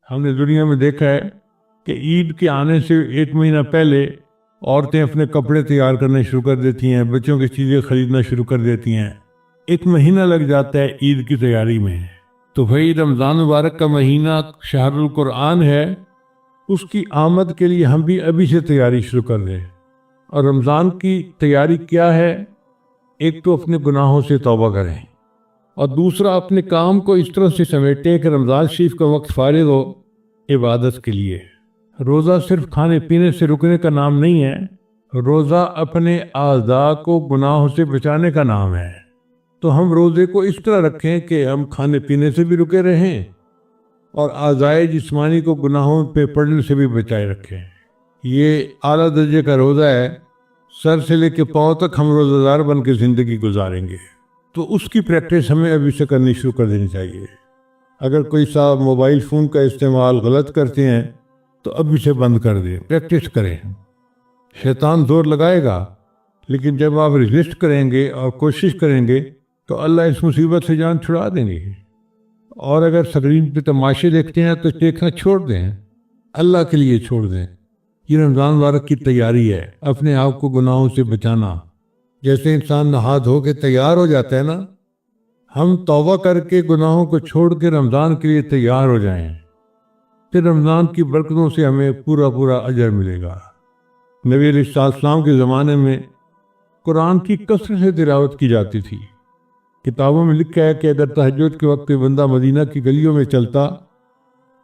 ہم نے دنیا میں دیکھا ہے کہ عید کے آنے سے 1 مہینہ پہلے عورتیں اپنے کپڑے تیار کرنے شروع کر دیتی ہیں، بچوں کی چیزیں خریدنا شروع کر دیتی ہیں۔ 1 مہینہ لگ جاتا ہے عید کی تیاری میں۔ تو بھائی رمضان مبارک کا مہینہ شہر القرآن ہے، اس کی آمد کے لیے ہم بھی ابھی سے تیاری شروع کر دیں۔ اور رمضان کی تیاری کیا ہے؟ ایک تو اپنے گناہوں سے توبہ کریں، اور دوسرا اپنے کام کو اس طرح سے سمیٹیں کہ رمضان شریف کا وقت فارغ ہو عبادت کے لیے۔ روزہ صرف کھانے پینے سے رکنے کا نام نہیں ہے، روزہ اپنے اعضاء کو گناہوں سے بچانے کا نام ہے۔ تو ہم روزے کو اس طرح رکھیں کہ ہم کھانے پینے سے بھی رکے رہیں اور اعضاء جسمانی کو گناہوں پہ پڑنے سے بھی بچائے رکھیں۔ یہ اعلیٰ درجے کا روزہ ہے، سر سے لے کے پاؤں تک ہم روزہ دار بن کے زندگی گزاریں گے۔ تو اس کی پریکٹس ہمیں ابھی سے کرنی شروع کر دینی چاہیے۔ اگر کوئی صاحب موبائل فون کا استعمال غلط کرتے ہیں تو ابھی سے بند کر دیں، پریکٹس کریں۔ شیطان زور لگائے گا، لیکن جب آپ ریزسٹ کریں گے اور کوشش کریں گے تو اللہ اس مصیبت سے جان چھڑا دیں گے۔ اور اگر اسکرین پہ تماشے دیکھتے ہیں تو دیکھنا چھوڑ دیں، اللہ کے لیے چھوڑ دیں۔ یہ رمضان مبارک کی تیاری ہے، اپنے آپ کو گناہوں سے بچانا۔ جیسے انسان نہا دھو کے تیار ہو جاتا ہے نا، ہم توبہ کر کے گناہوں کو چھوڑ کے رمضان کے لیے تیار ہو جائیں، پھر رمضان کی برکتوں سے ہمیں پورا اجر ملے گا۔ نبی علیہ السلام کے زمانے میں قرآن کی کثرت سے تلاوت کی جاتی تھی۔ کتابوں میں لکھا ہے کہ اگر تہجد کے وقت بندہ مدینہ کی گلیوں میں چلتا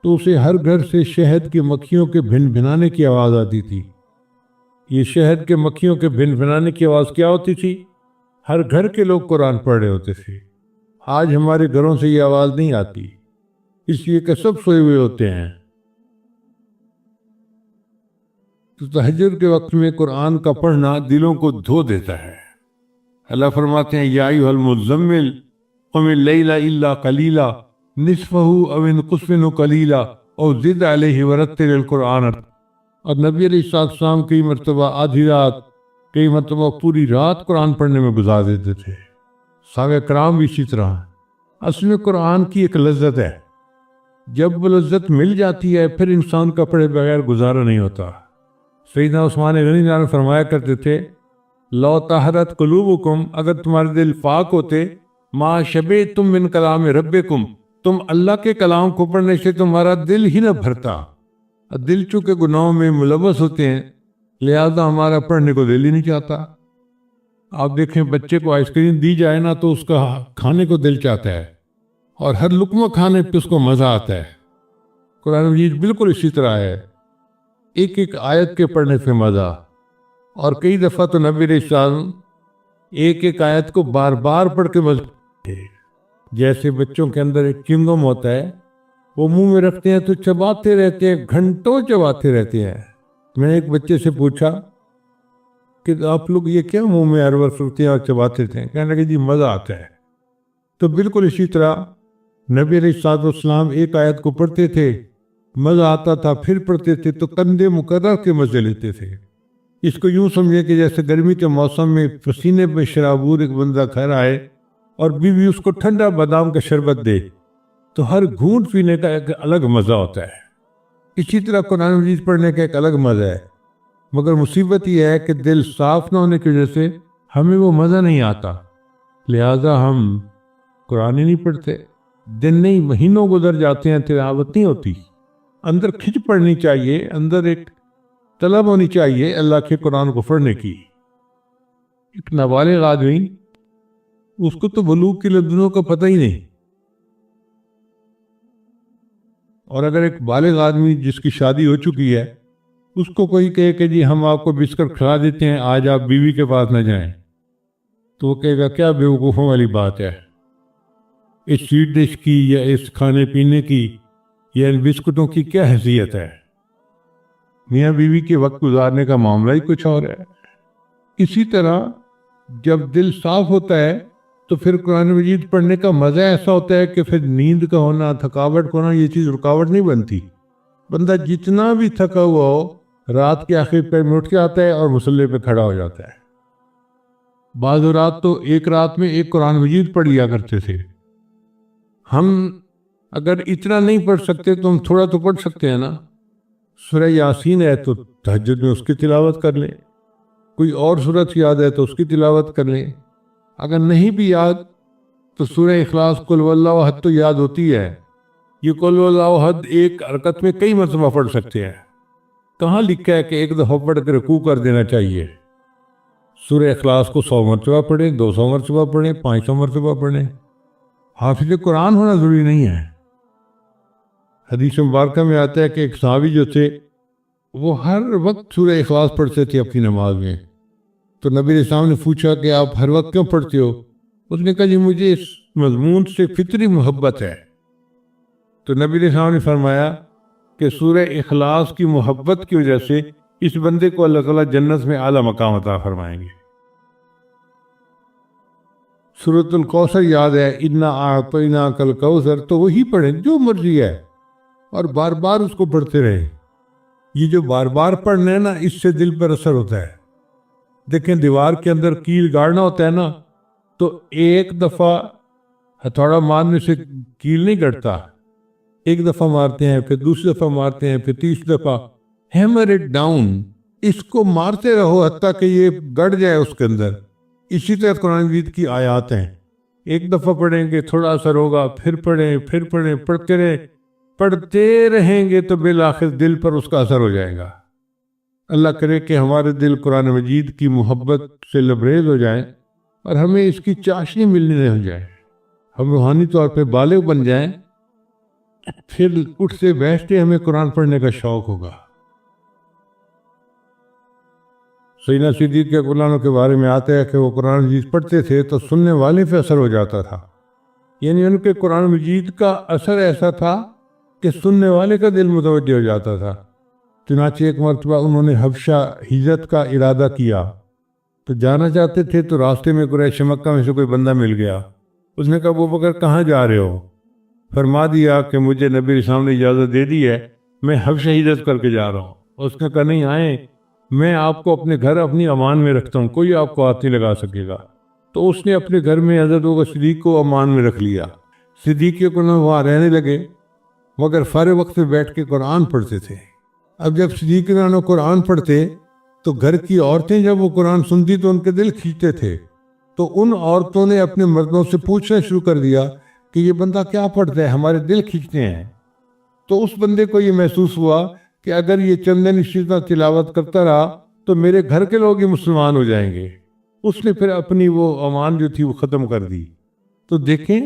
تو اسے ہر گھر سے شہد کی مکھیوں کے بھن بھنانے کی آواز آتی تھی۔ یہ شہد کے مکھیوں کے بھن بھنانے کی آواز کیا ہوتی تھی؟ ہر گھر کے لوگ قرآن پڑھ رہے ہوتے تھے۔ آج ہمارے گھروں سے یہ آواز نہیں آتی، اس لیے کہ سب سوئے ہوئے ہوتے ہیں۔ تو تہجد کے وقت میں قرآن کا پڑھنا دلوں کو دھو دیتا ہے۔ اللہ فرماتے ہیں یا ایھا المزمل قم اللیل الا قلیلا نصفہ او انقص منہ قلیلا او زد علیہ ورتل القرآن۔ اور نبی علیہ السلام کئی مرتبہ آدھی رات، کئی مرتبہ پوری رات قرآن پڑھنے میں گزار دیتے تھے۔ صحابہ کرام بھی اسی طرح۔ اصل میں قرآن کی ایک لذت ہے، جب وہ لذت مل جاتی ہے پھر انسان کا پڑھے بغیر گزارا نہیں ہوتا۔ سیدنا عثمان غنی جان فرمایا کرتے تھے لو طہرت قلوبکم، اگر تمہارے دل پاک ہوتے، ما شبعتم من کلام ربکم، تم اللہ کے کلام کو پڑھنے سے تمہارا دل ہی نہ بھرتا۔ دل چونکہ گناہوں میں ملوث ہوتے ہیں، لہذا ہمارا پڑھنے کو دل ہی نہیں چاہتا۔ آپ دیکھیں بچے کو آئس کریم دی جائے نا تو اس کا کھانے کو دل چاہتا ہے، اور ہر لقمہ کھانے پہ اس کو مزہ آتا ہے۔ قرآن مجید بالکل اسی طرح ہے، ایک ایک آیت کے پڑھنے پہ مزہ۔ اور کئی دفعہ تو نبی علیہ السلام ایک ایک آیت کو بار بار پڑھ کے مزہ، جیسے بچوں کے اندر ایک چنگم ہوتا ہے، وہ منہ میں رکھتے ہیں تو چباتے رہتے ہیں، گھنٹوں چباتے رہتے ہیں۔ میں نے ایک بچے سے پوچھا کہ آپ لوگ یہ کیا منہ میں ہر وقت رکھتے ہیں اور چباتے تھے؟ کہنے لگے جی مزہ آتا ہے۔ تو بالکل اسی طرح نبی علیہ السلام ایک آیت کو پڑھتے تھے، مزہ آتا تھا، پھر پڑھتے تھے تو کندھے مقرر کے مزے لیتے تھے۔ اس کو یوں سمجھے کہ جیسے گرمی کے موسم میں پسینے پہ شرابور ایک بندہ کھا رہا ہے اور بیوی اس کو ٹھنڈا بادام کا شربت دے، تو ہر گھونٹ پینے کا ایک الگ مزہ ہوتا ہے۔ اسی طرح قرآن مجید پڑھنے کا ایک الگ مزہ ہے، مگر مصیبت یہ ہے کہ دل صاف نہ ہونے کی وجہ سے ہمیں وہ مزہ نہیں آتا، لہذا ہم قرآن ہی نہیں پڑھتے۔ دن نہیں مہینوں گزر جاتے ہیں، تلاوت نہیں ہوتی۔ اندر کھچ پڑنی چاہیے، اندر ایک طلب ہونی چاہیے اللہ کے قرآن کو پڑھنے کی۔ ایک نابالغ آدمی، اس کو تو بلوغ کی لدنوں کا پتہ ہی نہیں، اور اگر ایک بالغ آدمی جس کی شادی ہو چکی ہے اس کو کوئی کہے کہ جی ہم آپ کو بسکٹ کھلا دیتے ہیں، آج آپ بیوی کے پاس نہ جائیں، تو وہ کہے گا کیا بیوقوفوں والی بات ہے، اس سویٹ ڈش کی یا اس کھانے پینے کی یا ان بسکٹوں کی کیا حیثیت ہے؟ میاں بیوی کے وقت گزارنے کا معاملہ ہی کچھ اور ہے۔ اسی طرح جب دل صاف ہوتا ہے تو پھر قرآن مجید پڑھنے کا مزہ ایسا ہوتا ہے کہ پھر نیند کا ہونا، تھکاوٹ کا ہونا، یہ چیز رکاوٹ نہیں بنتی۔ بندہ جتنا بھی تھکا ہوا ہو، رات کے آخر پہ اٹھ کے آتا ہے اور مصلی پہ کھڑا ہو جاتا ہے۔ بعض رات تو ایک رات میں ایک قرآن مجید پڑھ لیا کرتے تھے۔ ہم اگر اتنا نہیں پڑھ سکتے تو ہم تھوڑا تو پڑھ سکتے ہیں نا. سورہ یاسین ہے تو تہجد میں اس کی تلاوت کر لیں. کوئی اور سورت یاد ہے تو اس کی تلاوت کر لیں. اگر نہیں بھی یاد تو سورہ اخلاص قل واللہ احد تو یاد ہوتی ہے. یہ قل واللہ احد ایک حرکت میں کئی مرتبہ پڑھ سکتے ہیں. کہاں لکھا ہے کہ ایک دفعہ پڑھ کے رکوع کر دینا چاہیے؟ سورہ اخلاص کو 100 مرتبہ پڑھیں، 200 مرتبہ پڑھیں، 500 مرتبہ پڑھیں. حافظ قرآن ہونا ضروری نہیں ہے. حدیث مبارکہ میں آتا ہے کہ ایک صحابی جو تھے وہ ہر وقت سورہ اخلاص پڑھتے تھے اپنی نماز میں. تو نبی علیہ السلام نے پوچھا کہ آپ ہر وقت کیوں پڑھتے ہو؟ اس نے کہا جی مجھے اس مضمون سے فطری محبت ہے. تو نبی علیہ السلام نے فرمایا کہ سورہ اخلاص کی محبت کی وجہ سے اس بندے کو اللہ تعالیٰ جنت میں اعلیٰ مقام عطا فرمائیں گے. سورۃ الکوثر یاد ہے، انا اعطیناک الکوثر، تو وہی پڑھیں جو مرضی ہے اور بار بار اس کو پڑھتے رہیں. یہ جو بار بار پڑھنا ہے نا، اس سے دل پر اثر ہوتا ہے. دیکھیں دیوار کے اندر کیل گاڑنا ہوتا ہے نا، تو ایک دفعہ ہتھوڑا مارنے سے کیل نہیں گڑتا. ایک دفعہ مارتے ہیں، پھر دوسری دفعہ مارتے ہیں، پھر تیسری دفعہ. ہیمر اٹ ڈاؤن، اس کو مارتے رہو حتیٰ کہ یہ گڑ جائے اس کے اندر. اسی طرح قرآن مجید کی آیات ہیں. ایک دفعہ پڑھیں گے تھوڑا اثر ہوگا، پھر پڑھیں، پڑھتے رہیں، پڑھتے رہیں گے تو بالآخر دل پر اس کا اثر ہو جائے گا. اللہ کرے کہ ہمارے دل قرآن مجید کی محبت سے لبریز ہو جائیں اور ہمیں اس کی چاشنی ملنے نہ ہو جائے. ہم روحانی طور پہ بالغ بن جائیں، پھر اٹھتے بیٹھتے ہمیں قرآن پڑھنے کا شوق ہوگا. سیدنا صدیق کے قرآنوں کے بارے میں آتا ہے کہ وہ قرآن مجید پڑھتے تھے تو سننے والے پہ اثر ہو جاتا تھا. یعنی ان کے قرآن مجید کا اثر ایسا تھا کہ سننے والے کا دل متوجہ ہو جاتا تھا. چنانچہ ایک مرتبہ انہوں نے حبشہ ہجرت کا ارادہ کیا تو جانا چاہتے تھے، تو راستے میں قریش مکہ میں سے کوئی بندہ مل گیا. اس نے کہا ابو بکر کہاں جا رہے ہو؟ فرما دیا کہ مجھے نبی علیہ السلام نے اجازت دے دی ہے، میں حبشہ ہجرت کر کے جا رہا ہوں. اس نے کہا نہیں آئیں، میں آپ کو اپنے گھر اپنی امان میں رکھتا ہوں، کوئی آپ کو ہاتھ نہیں لگا سکے گا. تو اس نے اپنے گھر میں حضرت ابوبکر صدیق کو امان میں رکھ لیا. صدیق کے قرآن وہاں رہنے لگے، مگر فارغ وقت میں بیٹھ کے قرآن پڑھتے تھے. اب جب صدیق قرآن پڑھتے تو گھر کی عورتیں جب وہ قرآن سنتی تو ان کے دل کھینچتے تھے. تو ان عورتوں نے اپنے مردوں سے پوچھنا شروع کر دیا کہ یہ بندہ کیا پڑھتا ہے، ہمارے دل کھینچتے ہیں. تو اس بندے کو یہ محسوس ہوا کہ اگر یہ چند دن اسی طرح تلاوت کرتا رہا تو میرے گھر کے لوگ ہی مسلمان ہو جائیں گے. اس نے پھر اپنی وہ امان جو تھی وہ ختم کر دی. تو دیکھیں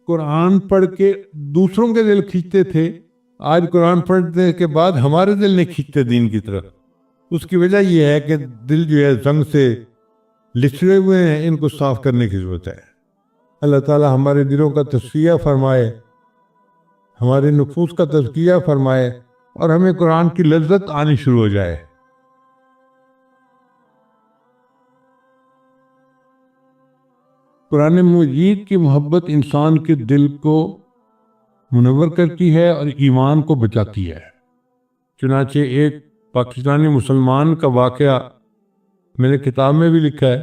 قرآن پڑھ کے دوسروں کے دل کھینچتے تھے، آج قرآن پڑھنے کے بعد ہمارے دل نہیں کھینچتے دین کی طرف. اس کی وجہ یہ ہے کہ دل جو ہے زنگ سے لچڑے ہوئے ہیں، ان کو صاف کرنے کی ضرورت ہے. اللہ تعالی ہمارے دلوں کا تزکیہ فرمائے، ہمارے نفوس کا تزکیہ فرمائے اور ہمیں قرآن کی لذت آنی شروع ہو جائے. قرآن مجید کی محبت انسان کے دل کو منور کرتی ہے اور ایمان کو بچاتی ہے. چنانچہ ایک پاکستانی مسلمان کا واقعہ میں نے کتاب میں بھی لکھا ہے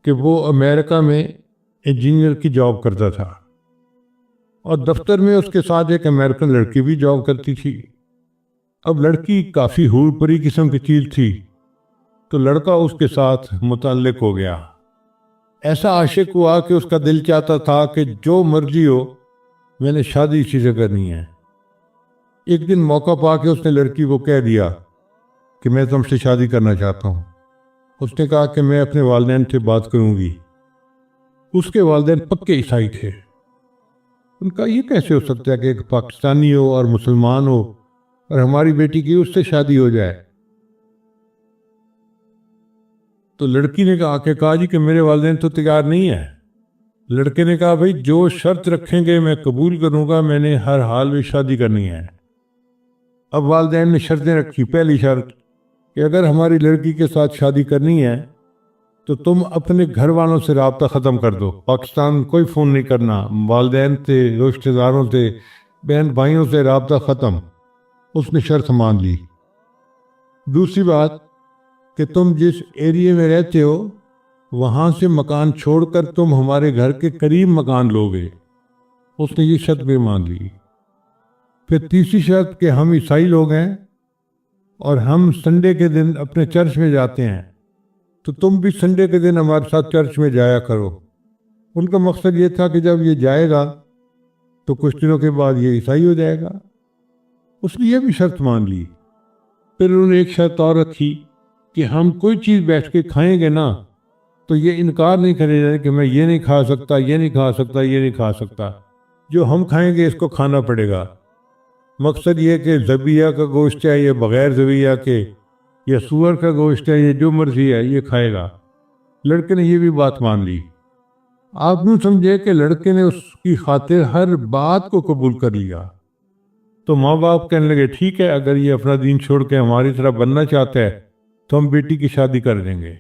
کہ وہ امریکہ میں انجینئر کی جاب کرتا تھا اور دفتر میں اس کے ساتھ ایک امریکن لڑکی بھی جاب کرتی تھی. اب لڑکی کافی حور پری قسم کی چیز تھی تو لڑکا اس کے ساتھ متعلق ہو گیا. ایسا عاشق ہوا کہ اس کا دل چاہتا تھا کہ جو مرضی ہو میں نے شادی اسی سے کرنی ہے. ایک دن موقع پا کے اس نے لڑکی کو کہہ دیا کہ میں تم سے شادی کرنا چاہتا ہوں. اس نے کہا کہ میں اپنے والدین سے بات کروں گی. اس کے والدین پکے عیسائی تھے. ان کا یہ کیسے ہو سکتا ہے کہ ایک پاکستانی ہو اور مسلمان ہو اور ہماری بیٹی کی اس سے شادی ہو جائے. تو لڑکی نے کہا جی کہ میرے والدین تو تیار نہیں ہیں. لڑکے نے کہا بھائی جو شرط رکھیں گے میں قبول کروں گا، میں نے ہر حال میں شادی کرنی ہے. اب والدین نے شرطیں رکھی. پہلی شرط کہ اگر ہماری لڑکی کے ساتھ شادی کرنی ہے تو تم اپنے گھر والوں سے رابطہ ختم کر دو، پاکستان کوئی فون نہیں کرنا، والدین سے، رشتہ داروں سے، بہن بھائیوں سے رابطہ ختم. اس نے شرط مان لی. دوسری بات کہ تم جس ایریے میں رہتے ہو وہاں سے مکان چھوڑ کر تم ہمارے گھر کے قریب مکان لوگے. اس نے یہ شرط بھی مان لی۔ پھر تیسری شرط کہ ہم عیسائی لوگ ہیں اور ہم سنڈے کے دن اپنے چرچ میں جاتے ہیں، تو تم بھی سنڈے کے دن ہمارے ساتھ چرچ میں جایا کرو۔ ان کا مقصد یہ تھا کہ جب یہ جائے گا تو کچھ دنوں کے بعد یہ عیسائی ہو جائے گا۔ اس نے یہ بھی شرط مان لی۔ پھر انہوں نے ایک شرط اور رکھی کہ ہم کوئی چیز بیٹھ کے کھائیں گے نا تو یہ انکار نہیں کرے جائے کہ میں یہ نہیں کھا سکتا، یہ نہیں کھا سکتا، یہ نہیں کھا سکتا، جو ہم کھائیں گے اس کو کھانا پڑے گا۔ مقصد یہ کہ ذبیحہ کا گوشت ہے یہ بغیر ذبیحہ کے، یا سور کا گوشت ہے یہ جو مرضی ہے یہ کھائے گا۔ لڑکے نے یہ بھی بات مان لی۔ آپ یوں سمجھے کہ لڑکے نے اس کی خاطر ہر بات کو قبول کر لیا۔ تو ماں باپ کہنے لگے ٹھیک ہے، اگر یہ اپنا دین چھوڑ کے ہماری طرح بننا چاہتا ہے تو ہم بیٹی کی شادی کر دیں گے۔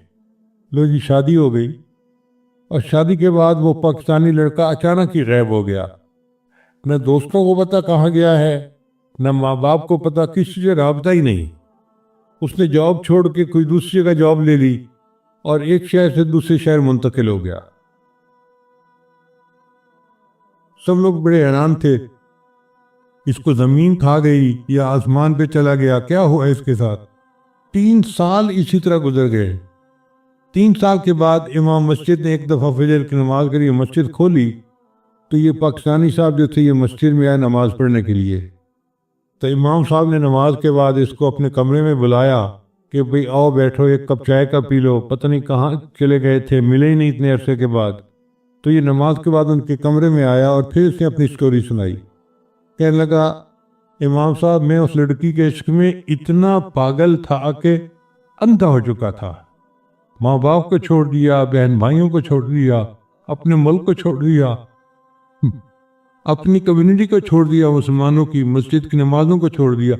لو جی، شادی ہو گئی، اور شادی کے بعد وہ پاکستانی لڑکا اچانک ہی غائب ہو گیا۔ نہ دوستوں کو پتا کہاں گیا ہے، نہ ماں باپ کو پتا، کسی سے رابطہ ہی نہیں۔ اس نے جاب چھوڑ کے کوئی دوسری جگہ جاب لے لی اور ایک شہر سے دوسرے شہر منتقل ہو گیا۔ سب لوگ بڑے حیران تھے، اس کو زمین کھا گئی یا آسمان پہ چلا گیا، کیا ہوا اس کے ساتھ؟ 3 سال اسی طرح گزر گئے۔ 3 سال کے بعد امام مسجد نے ایک دفعہ فجر کی نماز کے لیے مسجد کھولی تو یہ پاکستانی صاحب جو تھے یہ مسجد میں آئے نماز پڑھنے کے لیے۔ تو امام صاحب نے نماز کے بعد اس کو اپنے کمرے میں بلایا کہ بھئی آؤ بیٹھو، ایک کپ چائے کا پی لو۔ پتہ نہیں کہاں چلے گئے تھے، ملے ہی نہیں اتنے عرصے کے بعد۔ تو یہ نماز کے بعد ان کے کمرے میں آیا اور پھر اس نے اپنی سٹوری سنائی۔ کہنے لگا امام صاحب میں اس لڑکی کے عشق میں اتنا پاگل تھا کہ اندھا ہو چکا تھا، ماں باپ کو چھوڑ دیا، بہن بھائیوں کو چھوڑ دیا، اپنے ملک کو چھوڑ دیا، اپنی کمیونٹی کو چھوڑ دیا، مسلمانوں کی مسجد کی نمازوں کو چھوڑ دیا،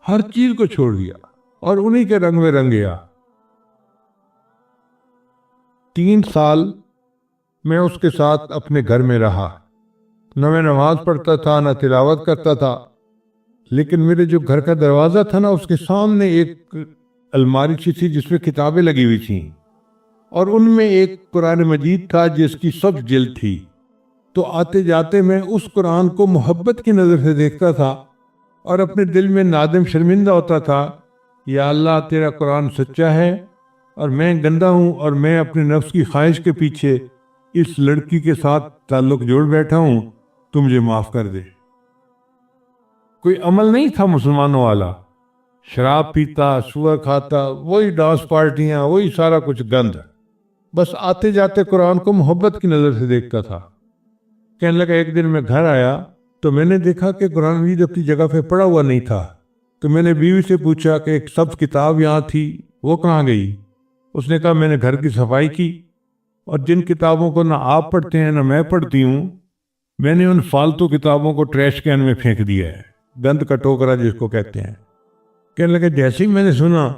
ہر چیز کو چھوڑ دیا اور انہی کے رنگ میں رنگ گیا۔ 3 سال میں اس کے ساتھ اپنے گھر میں رہا، نہ میں نماز پڑھتا تھا نہ تلاوت کرتا تھا، لیکن میرے جو گھر کا دروازہ تھا نا اس کے سامنے ایک الماری سی تھی جس میں کتابیں لگی ہوئی تھیں، اور ان میں ایک قرآن مجید تھا جس کی سب جلد تھی۔ تو آتے جاتے میں اس قرآن کو محبت کی نظر سے دیکھتا تھا اور اپنے دل میں نادم شرمندہ ہوتا تھا، یا اللہ تیرا قرآن سچا ہے اور میں گندا ہوں اور میں اپنے نفس کی خواہش کے پیچھے اس لڑکی کے ساتھ تعلق جوڑ بیٹھا ہوں، تو مجھے معاف کر دے۔ کوئی عمل نہیں تھا مسلمانوں والا، شراب پیتا، سور کھاتا، وہی ڈانس پارٹیاں، وہی سارا کچھ گند، بس آتے جاتے قرآن کو محبت کی نظر سے دیکھتا تھا۔ کہنے لگا ایک دن میں گھر آیا تو میں نے دیکھا کہ قرآن مجید اپنی جگہ پہ پڑا ہوا نہیں تھا، تو میں نے بیوی سے پوچھا کہ ایک سبز کتاب یہاں تھی وہ کہاں گئی؟ اس نے کہا میں نے گھر کی صفائی کی، اور جن کتابوں کو نہ آپ پڑھتے ہیں نہ میں پڑھتی ہوں، میں نے ان فالتو کتابوں کو ٹریش کین میں پھینک دیا ہے، گند کا ٹوکرا جس کو کہتے ہیں۔ کہنے لگے جیسے ہی میں نے سنا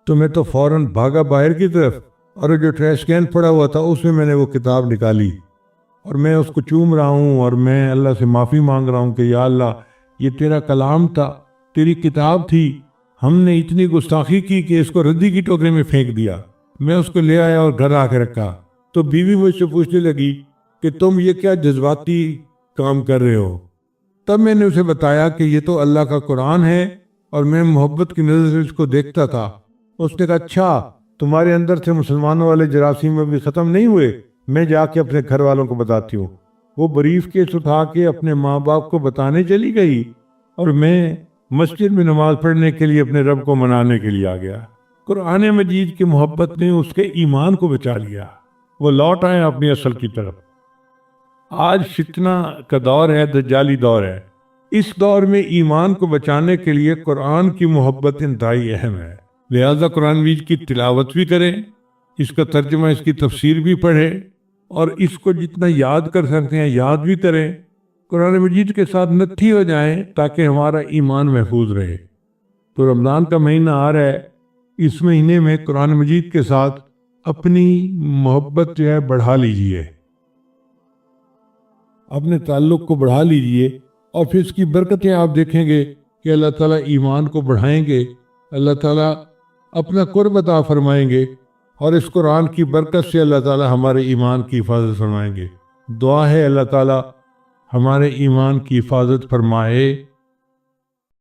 تو میں تو فوراً بھاگا باہر کی طرف، اور جو ٹریش کین پڑا ہوا تھا اس میں نے وہ کتاب نکالی اور میں اس کو چوم رہا ہوں اور میں اللہ سے معافی مانگ رہا ہوں کہ یا اللہ یہ تیرا کلام تھا، تیری کتاب تھی، ہم نے اتنی گستاخی کی کہ اس کو ردی کی ٹوکرے میں پھینک دیا۔ میں اس کو لے آیا اور گھر آ کے رکھا، تو بیوی مجھ سے پوچھنے لگی کہ تم یہ کیا جذباتی کام کر رہے ہو؟ تب میں نے اسے بتایا کہ یہ تو اللہ کا قرآن ہے اور میں محبت کی نظر سے اس کو دیکھتا تھا۔ اس نے کہا اچھا تمہارے اندر سے مسلمانوں والے جراثیم ابھی ختم نہیں ہوئے، میں جا کے اپنے گھر والوں کو بتاتی ہوں۔ وہ بریف کیس اٹھا کے اپنے ماں باپ کو بتانے چلی گئی، اور میں مسجد میں نماز پڑھنے کے لیے اپنے رب کو منانے کے لیے آ گیا۔ قرآن مجید کی محبت نے اس کے ایمان کو بچا لیا، وہ لوٹ آئے اپنی اصل کی طرف۔ آج فتنہ کا دور ہے، دجالی دور ہے، اس دور میں ایمان کو بچانے کے لیے قرآن کی محبت انتہائی اہم ہے۔ لہذا قرآن مجید کی تلاوت بھی کریں، اس کا ترجمہ، اس کی تفسیر بھی پڑھیں، اور اس کو جتنا یاد کر سکتے ہیں یاد بھی کریں، قرآن مجید کے ساتھ نتھی ہو جائیں تاکہ ہمارا ایمان محفوظ رہے۔ تو رمضان کا مہینہ آ رہا ہے، اس مہینے میں قرآن مجید کے ساتھ اپنی محبت جو ہے بڑھا لیجئے، اپنے تعلق کو بڑھا لیجئے، اور پھر اس کی برکتیں آپ دیکھیں گے کہ اللہ تعالیٰ ایمان کو بڑھائیں گے، اللہ تعالیٰ اپنا قرب عطا فرمائیں گے، اور اس قرآن کی برکت سے اللہ تعالیٰ ہمارے ایمان کی حفاظت فرمائیں گے۔ دعا ہے اللہ تعالیٰ ہمارے ایمان کی حفاظت فرمائے